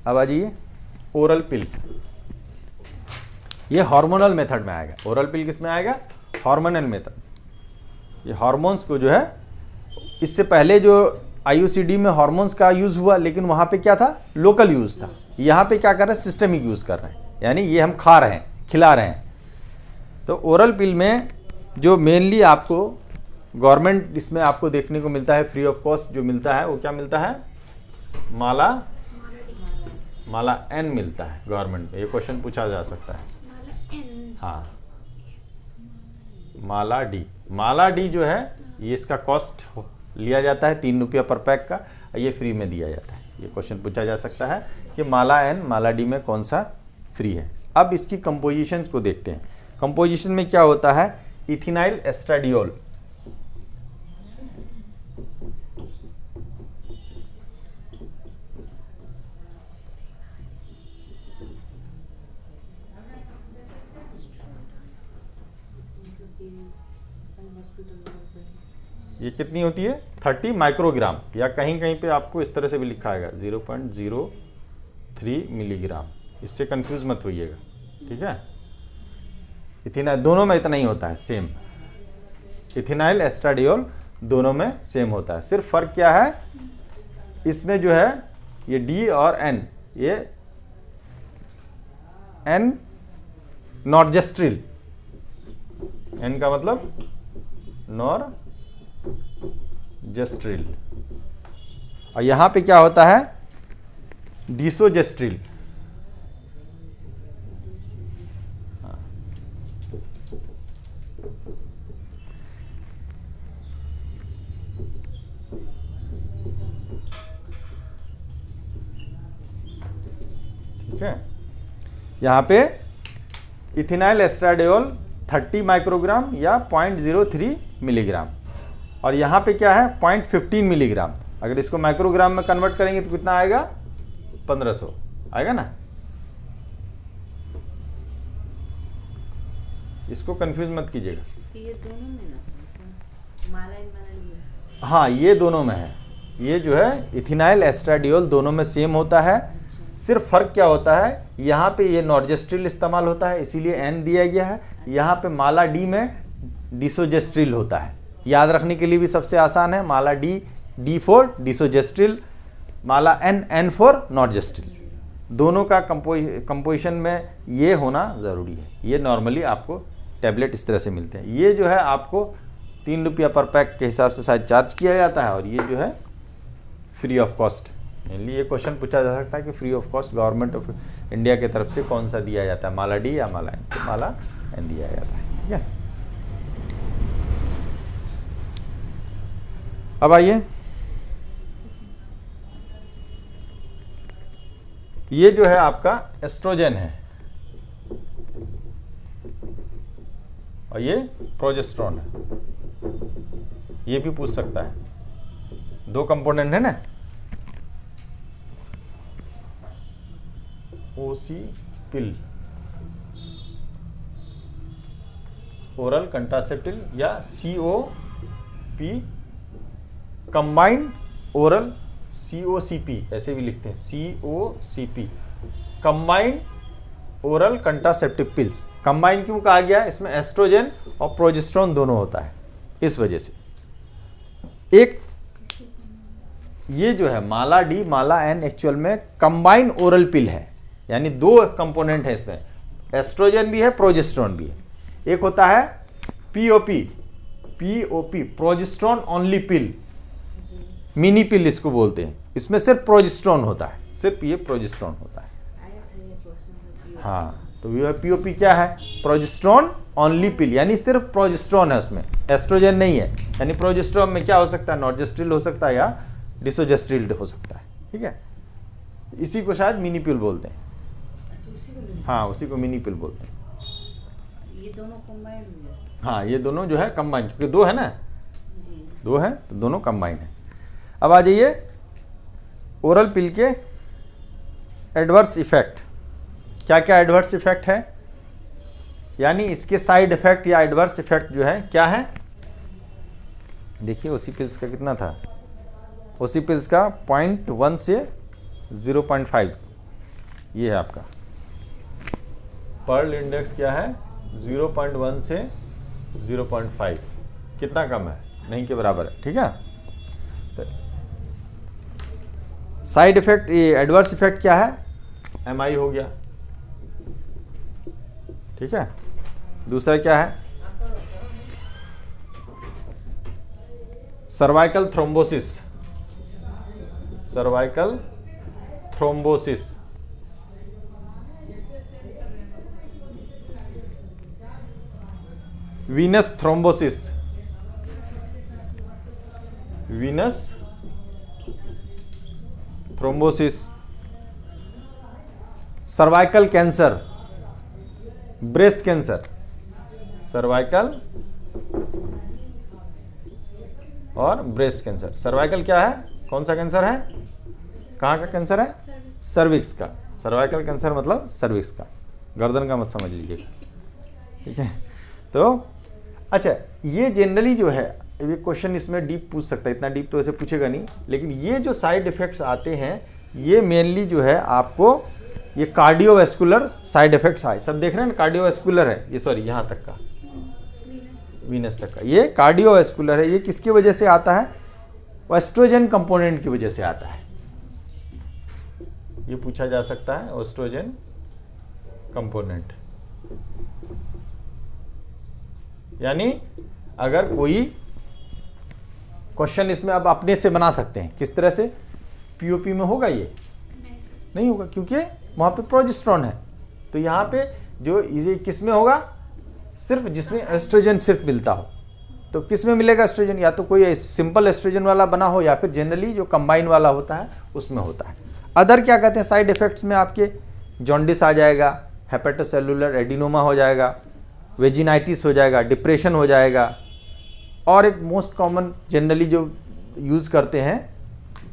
अब आ जाइए ओरल पिल, ये हार्मोनल मेथड में आएगा। ओरल पिल किस में आएगा? Hormonal method. ये हार्मोन्स को जो है, इससे पहले जो आईयूसीडी में हार्मोन्स का यूज हुआ, लेकिन वहां पे क्या था? लोकल यूज था। यहाँ पे क्या कर रहे हैं? सिस्टमिक यूज कर रहे हैं, यानी ये हम खा रहे हैं, खिला रहे हैं। तो ओरल पिल में जो मेनली आपको गवर्नमेंट इसमें आपको देखने को मिलता है फ्री ऑफ कॉस्ट, जो मिलता है वो क्या मिलता है? माला एन मिलता है गवर्नमेंट में। ये क्वेश्चन पूछा जा सकता है। हाँ, माला डी जो है, ये इसका कॉस्ट लिया जाता है 3 रुपया पर पैक का, ये फ्री में दिया जाता है। ये क्वेश्चन पूछा जा सकता है कि माला एन माला डी में कौन सा फ्री है। अब इसकी कंपोजिशन को देखते हैं। कंपोजिशन में क्या होता है? इथिनाइल एस्ट्राडियोल, ये कितनी होती है? 30 माइक्रोग्राम, या कहीं कहीं पे आपको इस तरह से भी लिखा आएगा 0.03 मिलीग्राम। इससे कंफ्यूज मत होइएगा, ठीक है? इथिनाइल दोनों में इतना ही होता है, सेम। इथिनाइल एस्ट्राडियोल दोनों में सेम होता है। सिर्फ फर्क क्या है? इसमें जो है ये डी और एन, ये एन नॉर्जेस्ट्रिल, एन का मतलब नॉर्जेस्ट्रिल, और यहां पे क्या होता है? डिसोजेस्ट्रिल। ठीक है, यहां पे इथिनाइल एस्ट्राडियोल 30 माइक्रोग्राम या 0.03 मिलीग्राम, और यहाँ पे क्या है? 0.15 मिलीग्राम। अगर इसको माइक्रोग्राम में कन्वर्ट करेंगे तो कितना आएगा? 1500 आएगा ना। इसको कंफ्यूज मत कीजिएगा। ये दोनों में ना, माला हाँ, ये दोनों में है। ये जो है इथिनाइल एस्ट्राडियोल दोनों में सेम होता है। सिर्फ फर्क क्या होता है? यहाँ पे ये नॉर्जेस्ट्रिल इस्तेमाल होता है, इसीलिए एन दिया गया है। यहाँ पे माला डी में डिसोजेस्ट्रिल होता है। याद रखने के लिए भी सबसे आसान है, Mala D for desogestrel, Mala N for norgestrel. दोनों का कंपोजिशन में ये होना ज़रूरी है। ये नॉर्मली आपको टैबलेट इस तरह से मिलते हैं। ये जो है आपको 3 रुपया पर पैक के हिसाब से शायद चार्ज किया जाता है, और ये जो है फ्री ऑफ कॉस्ट। मेनली ये क्वेश्चन पूछा जा सकता है कि free of cost government of India की तरफ से कौन सा दिया जाता है, माला डी या माला एन? तो माला एन दिया जाता है, ठीक है। अब आइए, ये जो है आपका एस्ट्रोजन है, और ये प्रोजेस्टेरोन है। ये भी पूछ सकता है, 2 कंपोनेंट है ना। ओसी पिल, ओरल कंट्रासेप्टिव, या COP कंबाइन ओरल, COCP ऐसे भी लिखते हैं, COCP combine oral contraceptive pills. Combine क्यों कहा गया? इसमें एस्ट्रोजन और प्रोजेस्टेरोन दोनों होता है, इस वजह से। एक ये जो है Mala D Mala an actual में कंबाइन ओरल पिल है, यानी 2 कंपोनेंट है इसमें, एस्ट्रोजन भी है, प्रोजेस्टेरोन भी है। एक होता है POP, प्रोजेस्टेरोन ओनली पिल, मिनी पिल इसको बोलते हैं। इसमें सिर्फ प्रोजेस्टेरोन होता है, सिर्फ ये प्रोजेस्टेरोन होता है। हाँ, तो ये POP क्या है? प्रोजेस्टेरोन ओनली पिल, यानी सिर्फ प्रोजेस्टेरोन है उसमें, एस्ट्रोजन नहीं है। यानी प्रोजेस्टेरोन में क्या हो सकता है? नॉर्जेस्ट्रिल हो सकता है या डिसोजेस्ट्रिल हो सकता है, ठीक है। इसी को शायद मिनी पिल बोलते हैं। हाँ, उसी को मिनी पिल बोलते हैं। ये दोनों कंबाइन हुए। हाँ, ये दोनों जो है कंबाइन, क्योंकि 2 है ना, 2 है तो दोनों कंबाइन है। अब आ जाइए ओरल पिल के एडवर्स इफेक्ट। क्या क्या एडवर्स इफेक्ट है, यानी इसके साइड इफेक्ट या एडवर्स इफेक्ट जो है क्या है? देखिए ओसी पिल्स का कितना था? ओसी पिल्स का 0.1 से 0.5 ये है आपका पर्ल इंडेक्स क्या है 0.1 से 0.5, कितना कम है, नहीं के बराबर है, ठीक है। तो साइड इफेक्ट, ये एडवर्स इफेक्ट क्या है, MI हो गया, ठीक है। दूसरा क्या है, cervical thrombosis, cervical thrombosis, Venus thrombosis, Venus thrombosis, cervical cancer, breast cancer, cervical और ब्रेस्ट कैंसर। सर्वाइकल क्या है, कौन सा कैंसर है, कहाँ का कैंसर है, सर्विक्स का। सर्वाइकल कैंसर मतलब सर्विक्स का, गर्दन का मत समझ लीजिएगा, ठीक है। तो अच्छा, ये जनरली जो है, ये क्वेश्चन इसमें डीप पूछ सकता है, इतना डीप तो ऐसे पूछेगा नहीं, लेकिन ये जो साइड इफेक्ट्स आते हैं ये मेनली जो है आपको ये कार्डियोवैस्कुलर साइड इफेक्ट्स आए, सब देख रहे हैं ना, कार्डियोवैस्कुलर है ये, सॉरी यहाँ तक का, वीनस तक का, ये कार्डियोवैस्कुलर है। ये किसकी वजह से आता है, एस्ट्रोजन कंपोनेंट की वजह से आता है, ये पूछा जा सकता है, एस्ट्रोजन कंपोनेंट। यानी अगर कोई क्वेश्चन इसमें आप अपने से बना सकते हैं, किस तरह से, पीओपी में होगा ये नहीं होगा, क्योंकि वहां पे प्रोजेस्टेरोन है। तो यहाँ पे जो ये किस में होगा, सिर्फ जिसमें एस्ट्रोजन सिर्फ मिलता हो। तो किस में मिलेगा एस्ट्रोजन, या तो कोई सिंपल एस्ट्रोजन वाला बना हो या फिर जनरली जो कंबाइन वाला होता है उसमें होता है। अदर क्या कहते हैं साइड इफेक्ट्स में, आपके जॉन्डिस आ जाएगा, हेपेटोसेलुलर एडिनोमा हो जाएगा, वेजिनाइटिस हो जाएगा, डिप्रेशन हो जाएगा, और एक मोस्ट कॉमन जनरली जो यूज़ करते हैं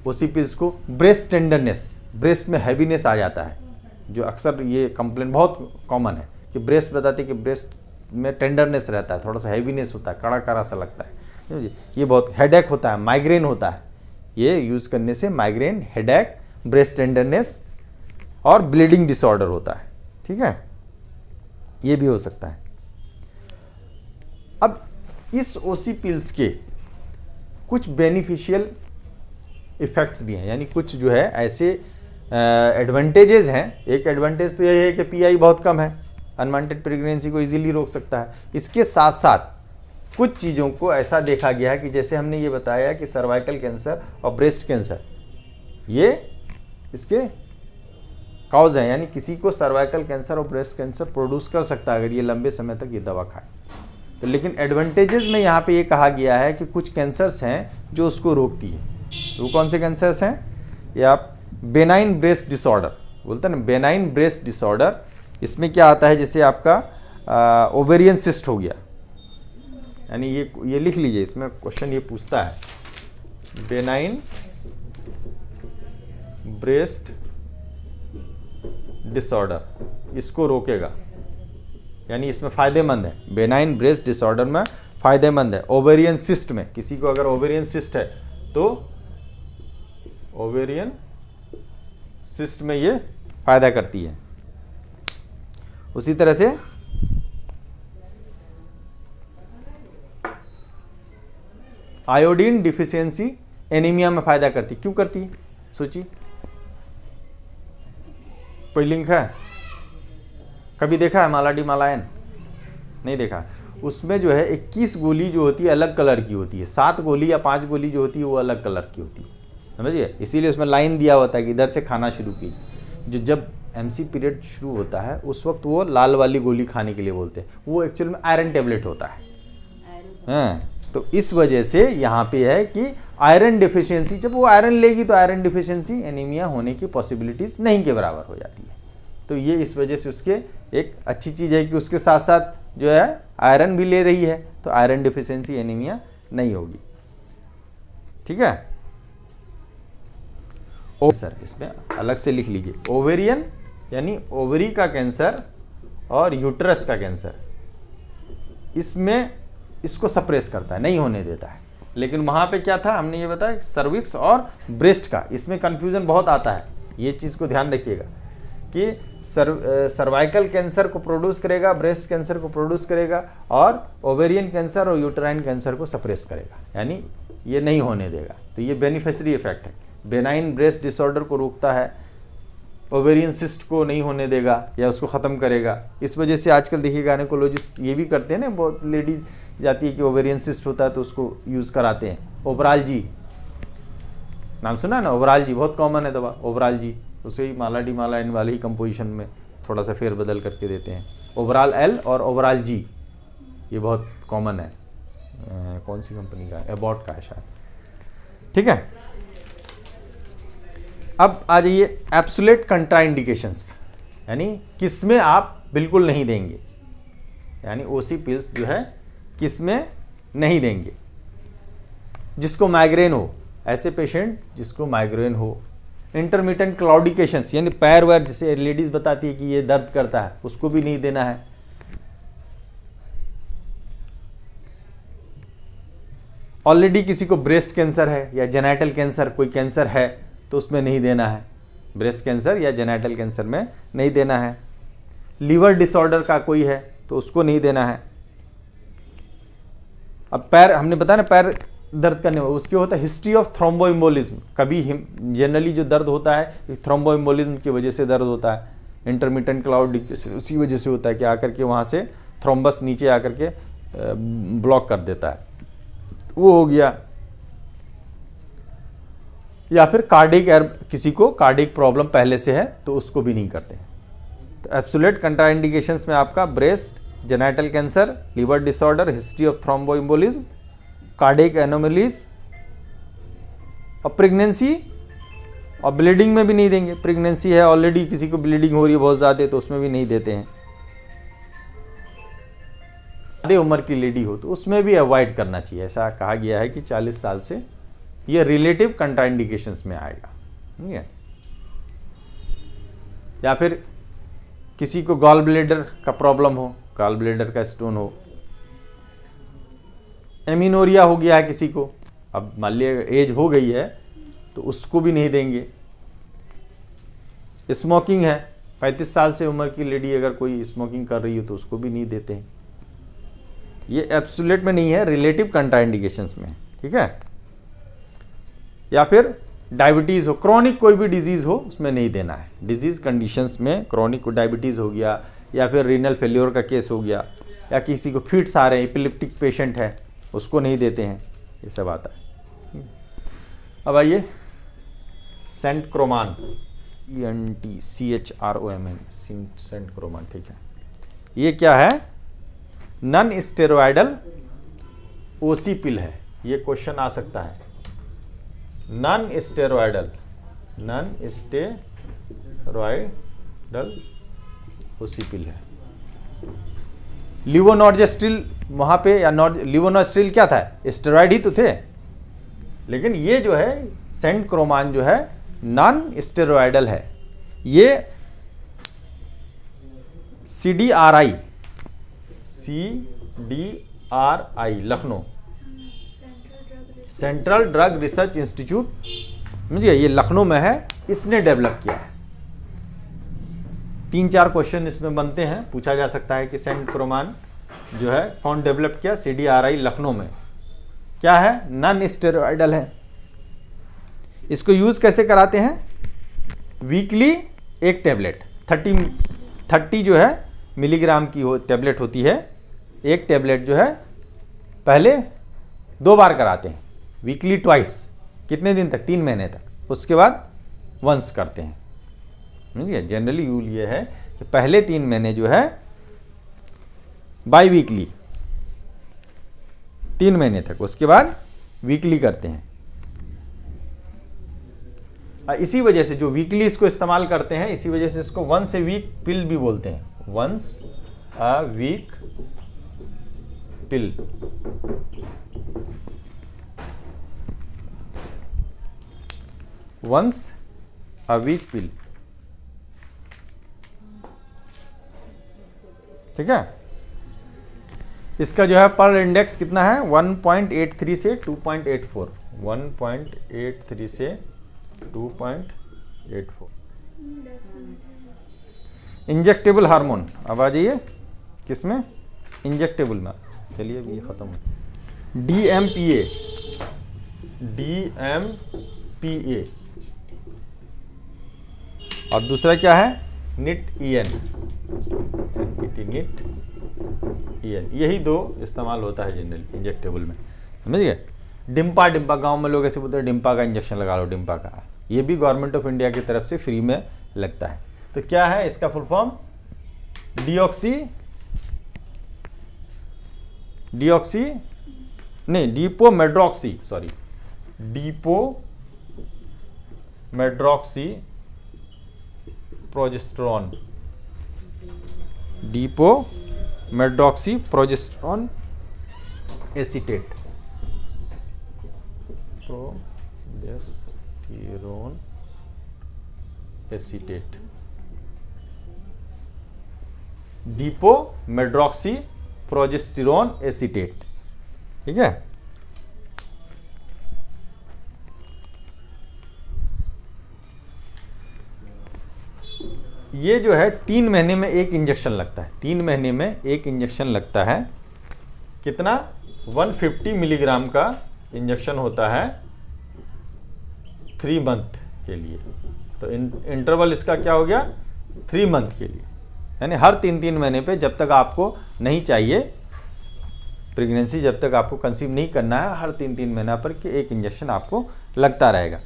ओसीपीज को, ब्रेस्ट टेंडरनेस, ब्रेस्ट में हैवीनेस आ जाता है, जो अक्सर ये कंप्लेंट बहुत कॉमन है कि ब्रेस्ट बताते हैं कि ब्रेस्ट में टेंडरनेस रहता है, थोड़ा सा हैवीनेस होता है, कड़ा कड़ा सा लगता है, ये बहुत हेडेक होता है, माइग्रेन होता है, ये यूज़ करने से माइग्रेन, हेडेक, ब्रेस्ट टेंडरनेस और ब्लीडिंग डिसऑर्डर होता है, ठीक है, ये भी हो सकता है। अब इस ओसी पिल्स के कुछ बेनिफिशियल इफेक्ट्स भी हैं, यानी कुछ जो है ऐसे एडवांटेजेस हैं। एक एडवांटेज तो यही है कि पीआई बहुत कम है, अनवांटेड प्रेगनेंसी को इजीली रोक सकता है। इसके साथ साथ कुछ चीज़ों को ऐसा देखा गया है कि जैसे हमने ये बताया कि सर्वाइकल कैंसर और ब्रेस्ट कैंसर ये इसके काउज हैं, यानी किसी को सर्वाइकल कैंसर और ब्रेस्ट कैंसर प्रोड्यूस कर सकता है अगर ये लंबे समय तक ये दवा खाए तो। लेकिन एडवांटेजेस में यहाँ पे ये कहा गया है कि कुछ कैंसर्स हैं जो उसको रोकती है। वो कौन से कैंसर्स हैं, ये आप बेनाइन ब्रेस्ट डिसऑर्डर बोलते हैं ना, बेनाइन ब्रेस्ट डिसऑर्डर, इसमें क्या आता है, जैसे आपका ओवेरियन सिस्ट हो गया, यानी ये लिख लीजिए, इसमें क्वेश्चन ये पूछता है, बेनाइन ब्रेस्ट डिसऑर्डर, इसको रोकेगा, यानी इसमें फायदेमंद है, बेनाइन ब्रेस्ट डिसऑर्डर में फायदेमंद है। ओवेरियन सिस्ट में, किसी को अगर ओवेरियन सिस्ट है तो ओवेरियन सिस्ट में ये फायदा करती है। उसी तरह से आयोडीन डिफिशियंसी एनीमिया में फायदा करती, क्यों करती है सोची, कोई लिंक है, कभी देखा है मालाडी मालायन, नहीं देखा। उसमें जो है 21 गोली जो होती है अलग कलर की होती है, 7 गोली या 5 गोली जो होती है वो अलग कलर की होती है, समझिए। इसीलिए उसमें लाइन दिया होता है कि इधर से खाना शुरू कीजिए। जो जब एमसी पीरियड शुरू होता है उस वक्त वो लाल वाली गोली खाने के लिए बोलते हैं, वो एक्चुअल में आयरन टेबलेट होता है। हाँ, तो इस वजह से यहाँ पे है कि आयरन डिफिशियंसी, जब वो आयरन लेगी तो आयरन डिफिशियंसी एनीमिया होने की पॉसिबिलिटीज नहीं के बराबर हो जाती है। तो ये इस वजह से उसके एक अच्छी चीज़ है कि उसके साथ साथ जो है आयरन भी ले रही है, तो आयरन डिफिशियंसी एनीमिया नहीं होगी, ठीक है। सर इसमें अलग से लिख लीजिए, ओवेरियन यानी ओवरी का कैंसर और यूट्रस का कैंसर, इसमें इसको सप्रेस करता है, नहीं होने देता है। लेकिन वहाँ पे क्या था, हमने ये बताया सर्विक्स और ब्रेस्ट का, इसमें कंफ्यूजन बहुत आता है, ये चीज़ को ध्यान रखिएगा कि सर्वाइकल कैंसर को प्रोड्यूस करेगा, ब्रेस्ट कैंसर को प्रोड्यूस करेगा और ओवेरियन कैंसर और यूटेराइन कैंसर को सप्रेस करेगा, यानी ये नहीं होने देगा। तो ये बेनिफिशियरी इफेक्ट है। बेनाइन ब्रेस्ट डिसऑर्डर को रोकता है, ओवेरियन सिस्ट को नहीं होने देगा या उसको ख़त्म करेगा। इस वजह से आजकल देखिए गायनेकोलॉजिस्ट ये भी करते हैं ना, बहुत लेडीज जाती है कि ओवेरियन सिस्ट होता है तो उसको यूज़ कराते हैं। ओबराल जी नाम सुना है ना, ओबराल जी बहुत कॉमन है दवा, ओबराल जी, उसे ही माला डी माला इन वाले ही कंपोजिशन में थोड़ा सा फेर बदल करके देते हैं। ओबराल एल और ओबराल जी ये बहुत कॉमन है। कौन सी कंपनी का है, एबॉट का है शायद, ठीक है। अब आ जाइए एब्सोल्यूट कंट्राइंडिकेशंस, यानी किसमें आप बिल्कुल नहीं देंगे, यानी ओसी पिल्स जो है किसमें नहीं देंगे। जिसको माइग्रेन हो, ऐसे पेशेंट जिसको माइग्रेन हो। इंटरमिटेंट क्लाउडिकेशंस, यानी पैर वैर जैसे लेडीज बताती है कि ये दर्द करता है, उसको भी नहीं देना है। ऑलरेडी किसी को ब्रेस्ट कैंसर है या जेनाइटल कैंसर, कोई कैंसर है तो उसमें नहीं देना है। ब्रेस्ट कैंसर या जेनाइटल कैंसर में नहीं देना है। लीवर डिसऑर्डर का कोई है तो उसको नहीं देना है। अब पैर, हमने बताया ना पैर दर्द करने में, उसके होता है हिस्ट्री ऑफ थ्रोम्बोइम्बोलिज्म। कभी जनरली जो दर्द होता है थ्रोम्बोइम्बोलिज्म की वजह से दर्द होता है। इंटरमिटेंट क्लाउडिकेशन उसी वजह से होता है कि आकर के वहाँ से थ्रोम्बस नीचे आकर के ब्लॉक कर देता है, वो हो गया। या फिर कार्डिक किसी को कार्डिक प्रॉब्लम पहले से है तो उसको भी नहीं करते हैं। तो एब्सोल्यूट कंट्राइंडिकेशंस में आपका breast, genital cancer, liver disorder, history of thromboembolism, cardiac anomalies और प्रेगनेंसी और ब्लीडिंग में भी नहीं देंगे। प्रेगनेंसी है ऑलरेडी, किसी को ब्लीडिंग हो रही है बहुत ज़्यादा तो उसमें भी नहीं देते हैं। ज़्यादा उम्र की लेडी हो तो उसमें भी अवॉइड करना चाहिए। ऐसा कहा गया है कि 40 साल से ये रिलेटिव कंट्राइंडिकेशंस में आएगा, ठीक है। या फिर किसी को गॉल ब्लेडर का प्रॉब्लम हो, गॉल ब्लेडर का स्टोन हो, एमिनोरिया हो गया है किसी को, अब मान लिया एज हो गई है तो उसको भी नहीं देंगे। स्मोकिंग है, 35 साल से उम्र की लेडी अगर कोई स्मोकिंग कर रही हो तो उसको भी नहीं देते हैं। ये एब्सोल्यूट में नहीं है, रिलेटिव कंट्राइंडिकेशंस में, ठीक है। या फिर डायबिटीज़ हो, क्रॉनिक कोई भी डिजीज़ हो उसमें नहीं देना है। डिजीज़ कंडीशंस में क्रॉनिक डायबिटीज़ हो गया या फिर रीनल फेल्योर का केस हो गया या किसी को फिट्स आ रहे हैं, एपिलेप्टिक पेशेंट है उसको नहीं देते हैं, ये सब आता है। अब आइए सेंटक्रोमान, ENTCHROMN, सेंटक्रोमान, ठीक है। ये क्या है? नॉन स्टेरॉयडल ओसी पिल है। ये क्वेश्चन आ सकता है। नॉन स्टेरॉयडल ओसी पिल है। लिवोनॉर्जेस्ट्रिल वहाँ पे, या लिवोनॉर्जेस्ट्रिल क्या था? स्टेरॉयड ही तो थे। लेकिन ये जो है सेंटक्रोमान जो है नॉन स्टेरॉयडल है। ये CDRI Lucknow, central drug research institute, समझिए ये लखनऊ में है, इसने डेवलप किया है। 3-4 क्वेश्चन इसमें बनते हैं, पूछा जा सकता है कि सेंटक्रोमान जो है कौन डेवलप किया? CDRI लखनऊ में। क्या है? नॉन स्टेरॉयडल है। इसको यूज कैसे कराते हैं? वीकली एक टेबलेट 30 जो है मिलीग्राम की टेबलेट होती है। एक टेबलेट जो है पहले 2 बार कराते हैं, वीकली ट्वाइस। कितने दिन तक? 3 महीने तक। उसके बाद वंस करते हैं, समझिए। जनरली रूल ये है कि पहले 3 महीने जो है बाई वीकली 3 महीने तक, उसके बाद वीकली करते हैं। इसी वजह से जो वीकली इसको इस्तेमाल करते हैं, इसी वजह से इसको वंस ए वीक पिल भी बोलते हैं। Once a week pill. Once a week pill, ठीक है। इसका जो है पर इंडेक्स कितना है? 1.83 से 2.84। 1.83 से 2.84। इंजेक्टेबल हार्मोन, अब आ जाइए किसमें, इंजेक्टेबल में। चलिए अभी ये खत्म हो। DMPA, DMPA और दूसरा क्या है, NIT-EN, NIT-EN। यही दो इस्तेमाल होता है जनरल इंजेक्टेबल में, समझ गए। डिम्पा, गांव में लोग ऐसे बोलते हैं डिम्पा का इंजेक्शन लगा लो, डिम्पा का, ये भी गवर्नमेंट ऑफ इंडिया की तरफ से फ्री में लगता है। तो क्या है इसका full form, depo medroxy, sorry, depo medroxy progesterone, depo medroxy progesterone acetate, progesterone acetate, depo medroxy progesterone acetate, ठीक है। ये जो है 3 महीने में एक इंजेक्शन लगता है, 3 महीने में एक इंजेक्शन लगता है। कितना, 150 मिलीग्राम का इंजेक्शन होता है 3 मंथ के लिए। तो इंटरवल इसका क्या हो गया, 3 मंथ के लिए, यानी हर 3-3 महीने पे, जब तक आपको नहीं चाहिए प्रेगनेंसी, जब तक आपको कंसीव नहीं करना है, हर 3-3 महीना पर कि एक इंजेक्शन आपको लगता रहेगा।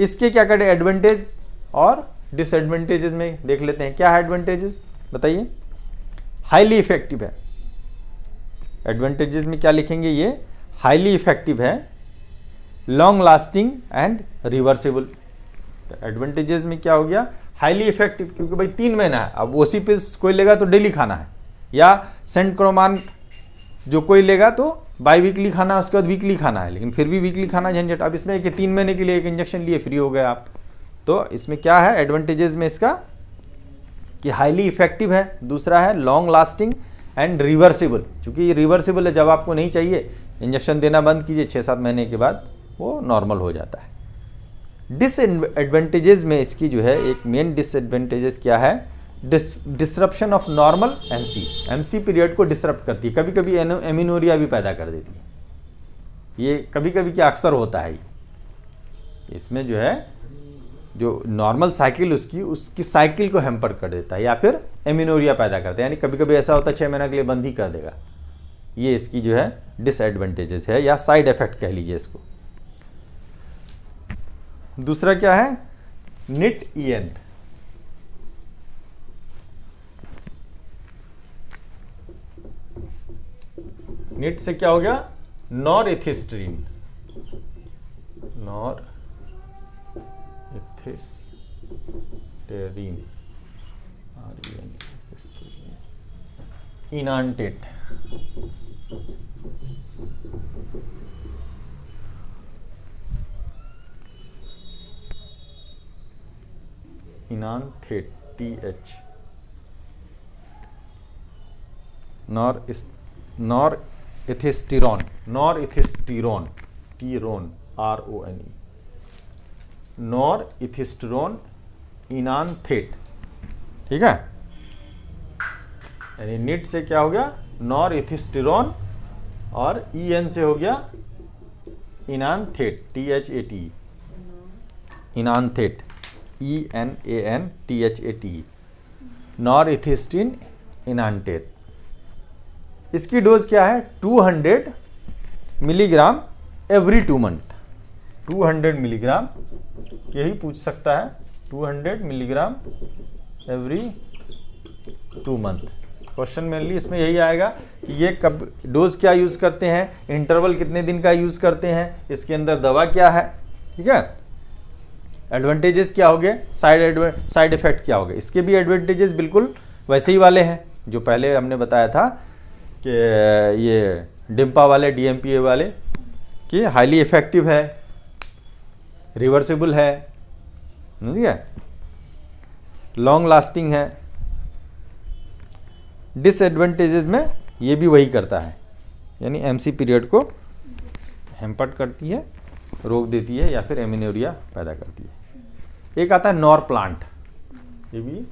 इसके क्या करें एडवांटेज और डिसएडवांटेजेस में देख लेते हैं। क्या है एडवांटेजेस बताइए, हाईली इफेक्टिव है। एडवांटेजेस में क्या लिखेंगे, ये हाईली इफेक्टिव है, long lasting and reversible. Advantages में क्या हो गया, हाईली इफेक्टिव, क्योंकि भाई 3 महीना है। अब ओसी पिल्स कोई लेगा तो डेली खाना है, या सेंटक्रोमान जो कोई लेगा तो बाई वीकली खाना है, उसके बाद वीकली खाना है, लेकिन फिर भी वीकली खाना झंझट। अब इसमें कि 3 महीने के लिए एक इंजेक्शन लिए फ्री हो गए आप। तो इसमें क्या है एडवांटेजेस में इसका कि हाईली इफेक्टिव है, दूसरा है लॉन्ग लास्टिंग एंड रिवर्सिबल, क्योंकि ये रिवर्सिबल है, जब आपको नहीं चाहिए इंजेक्शन देना बंद कीजिए, 6-7 महीने के बाद वो नॉर्मल हो जाता है। डिसएडवांटेजेस में इसकी जो है एक मेन डिसएडवांटेजेस क्या है, disruption of normal MC period को डिसरप्ट करती है, कभी कभी एमिनोरिया भी पैदा कर देती है। ये कभी कभी क्या अक्सर होता है, इसमें जो है जो नॉर्मल साइकिल उसकी साइकिल को हैम्पर कर देता है, या फिर एमिनोरिया पैदा करता है, यानी कभी कभी ऐसा होता है 6 महीने के लिए बंद ही कर देगा। ये इसकी जो है डिसएडवांटेजेस है, या साइड इफेक्ट कह लीजिए इसको। दूसरा क्या है, NIT-EN, NIT से क्या हो गया, नॉरएथिस्ट्रीन, इनांटेट, इनांथेट, TH, नॉरएथिस्टेरॉन, टीरोन, RONE, नॉरएथिस्टेरॉन इनांथेट, ठीक है। यानी NIT से क्या हो गया, नॉरएथिस्टेरॉन, और EN से हो गया इनांथेट, THAT, इनांथेट, ENANTHAT, नॉरएथिस्टीन इनांटेट। इसकी डोज क्या है, 200 मिलीग्राम एवरी 2 मंथ, 200 मिलीग्राम, यही पूछ सकता है, 200 milligram every 2 month. Question mainly इसमें यही आएगा कि ये कब डोज क्या यूज करते हैं, इंटरवल कितने दिन का यूज करते हैं, इसके अंदर दवा क्या है, ठीक है। एडवांटेजेस क्या हो गए, साइड इफेक्ट क्या हो गए। इसके भी एडवांटेजेस बिल्कुल वैसे ही वाले हैं जो पहले हमने बताया था कि ये डिम्पा वाले, DMPA वाले, कि हाईली इफेक्टिव है, रिवर्सिबल है, ठीक है, लॉन्ग लास्टिंग है। डिसएडवांटेजेस में ये भी वही करता है, यानी MC पीरियड को हैम्पर्ड करती है, रोक देती है, या फिर एमिनोरिया पैदा करती है। एक आता है नॉर प्लांट, ये भी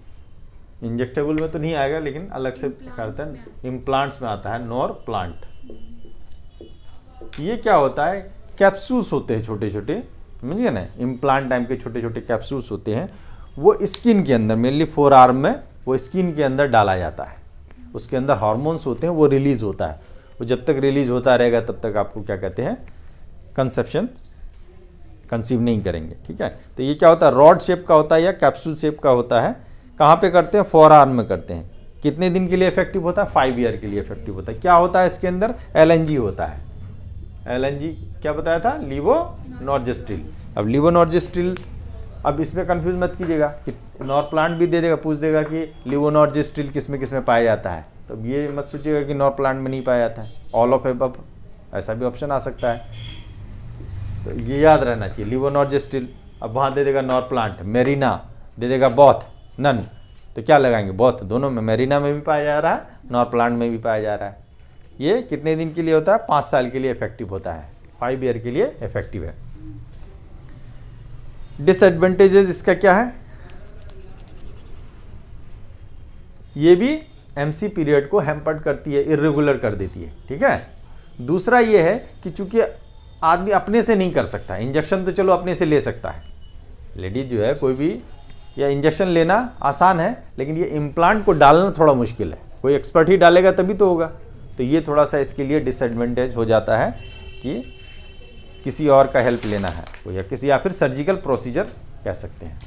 इंजेक्टेबल में तो नहीं आएगा, लेकिन अलग से करते हैं, इम्प्लांट्स में आता है नॉर प्लांट। ये क्या होता है, कैप्सूल्स होते हैं छोटे छोटे, समझिए ना, इम्प्लांट टाइप के छोटे छोटे कैप्सूल्स होते हैं, वो स्किन के अंदर, मेनली फोर आर्म में वो स्किन के अंदर डाला जाता है। उसके अंदर हार्मोन्स होते हैं, वो रिलीज होता है, वो जब तक रिलीज होता रहेगा तब तक आपको क्या कहते हैं, कंसेप्शन कंसीव नहीं करेंगे, ठीक है। तो ये क्या होता है, रॉड शेप का होता है या कैप्सूल शेप का होता है। कहाँ पे करते हैं, फोर आर्म में करते हैं। कितने दिन के लिए इफेक्टिव होता है, 5 ईयर के लिए इफेक्टिव होता है। क्या होता है इसके अंदर, LNG होता है। LNG क्या बताया था, लीवोनॉर्जेस्ट्रिल। अब लीवोनॉर्जेस्ट्रिल, अब इसमें कंफ्यूज मत कीजिएगा कि नॉर प्लांट भी दे देगा, पूछ देगा कि लीवोनॉर्जेस्ट्रिल किस में पाया जाता है, तो ये मत सोचिएगा कि नॉर प्लांट में नहीं पाया जाता है, ऑल ऑफ एबव, ऐसा भी ऑप्शन आ सकता है। तो ये याद रहना चाहिए, लीवोनॉर्जेस्ट्रिल। अब वहाँ दे देगा नॉर प्लांट, मेरिना दे देगा बोथ, नन, तो क्या लगाएंगे, बोथ, दोनों में, मेरिना में भी पाया जा रहा है, नॉर प्लांट में भी पाया जा रहा है। ये कितने दिन के लिए होता है, 5 साल के लिए इफेक्टिव होता है, 5 ईयर के लिए इफेक्टिव है। डिसएडवांटेजेस इसका क्या है, ये भी MC पीरियड को हैम्पर्ड करती है, इर्रेगुलर कर देती है, ठीक है। दूसरा ये है कि चूंकि आदमी अपने से नहीं कर सकता, इंजेक्शन तो चलो अपने से ले सकता है, लेडीज जो है कोई भी, या इंजेक्शन लेना आसान है, लेकिन ये इम्प्लांट को डालना थोड़ा मुश्किल है, कोई एक्सपर्ट ही डालेगा तभी तो होगा। तो ये थोड़ा सा इसके लिए डिसएडवांटेज हो जाता है कि किसी और का हेल्प लेना है, या फिर सर्जिकल प्रोसीजर कह सकते हैं।